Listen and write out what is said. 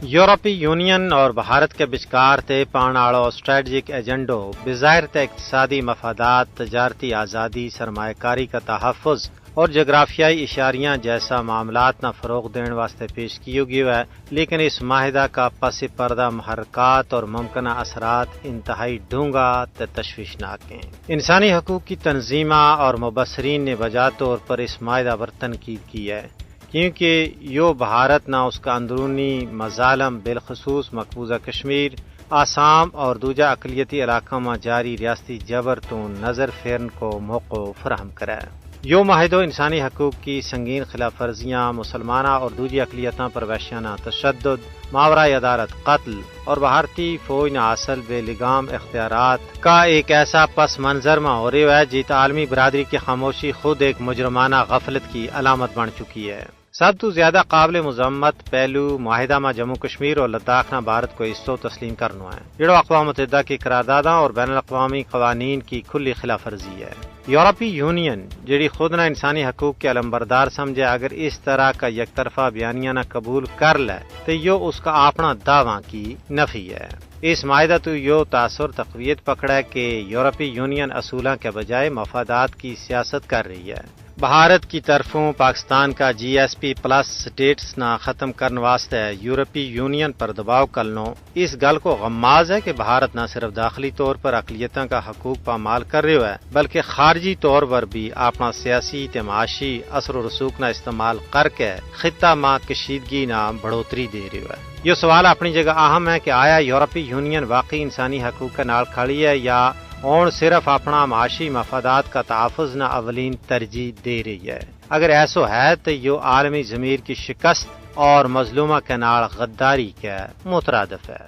یورپی یونین اور بھارت کے بچکار طے پان آڑو اسٹریٹجک ایجنڈو بظاہر اقتصادی مفادات، تجارتی آزادی، سرمایہ کاری کا تحفظ اور جغرافیائی اشاریاں جیسا معاملات نہ فروغ دینے واسطے پیش کیے گئے ہے، لیکن اس معاہدہ کا پس پردہ محرکات اور ممکنہ اثرات انتہائی ڈھونگا تشویشناک ہیں۔ انسانی حقوق کی تنظیمہ اور مبصرین نے بجا طور پر اس معاہدہ پر تنقید کی ہے، کیونکہ بھارت نہ اس کا اندرونی مظالم بالخصوص مقبوضہ کشمیر، آسام اور دوجا اقلیتی علاقوں میں جاری ریاستی جبر تو نظر پھیرن کو موقع فراہم کرے۔ معاہدہ انسانی حقوق کی سنگین خلاف ورزیاں، مسلمانہ اور دوجی اقلیتوں پر وحشیانہ تشدد، ماورائے عدالت قتل اور بھارتی فوج نے حاصل بے لگام اختیارات کا ایک ایسا پس منظر میں ہو رہا ہے جیت عالمی برادری کی خاموشی خود ایک مجرمانہ غفلت کی علامت بن چکی ہے۔ سب تو زیادہ قابل مذمت پہلو معاہدہ میں جموں کشمیر اور لداخ نہ بھارت کو حصوں تسلیم کرنا ہے، جڑو اقوام متحدہ کی قراردادوں اور بین الاقوامی قوانین کی کھلی خلاف ورزی ہے۔ یورپی یونین جڑی خود نہ انسانی حقوق کے علمبردار سمجھے، اگر اس طرح کا یک طرفہ بیانیہ نہ قبول کر لے تو اس کا اپنا دعویٰ کی نفی ہے۔ اس معاہدہ تو تاثر تقویت پکڑا ہے کہ یورپی یونین اصولوں کے بجائے مفادات کی سیاست کر رہی ہے۔ بھارت کی طرفوں پاکستان کا GSP+ سٹیٹس نہ ختم کرنے واسطے یورپی یونین پر دباؤ کرنا اس گل کو غماز ہے کہ بھارت نہ صرف داخلی طور پر اقلیتوں کا حقوق پامال کر رہے ہے، بلکہ خارجی طور پر بھی اپنا سیاسی معاشی اثر و رسوخ نہ استعمال کر کے خطہ میں کشیدگی نہ بڑھوتری دے رہے ہے۔ یہ سوال اپنی جگہ اہم ہے کہ آیا یورپی یونین واقعی انسانی حقوق کا نال کھڑی ہے یا اور صرف اپنا معاشی مفادات کا تحفظ نہ اولین ترجیح دے رہی ہے؟ اگر ایسا ہے تو یہ عالمی ضمیر کی شکست اور مظلومہ کے نال غداری کے مترادف ہے۔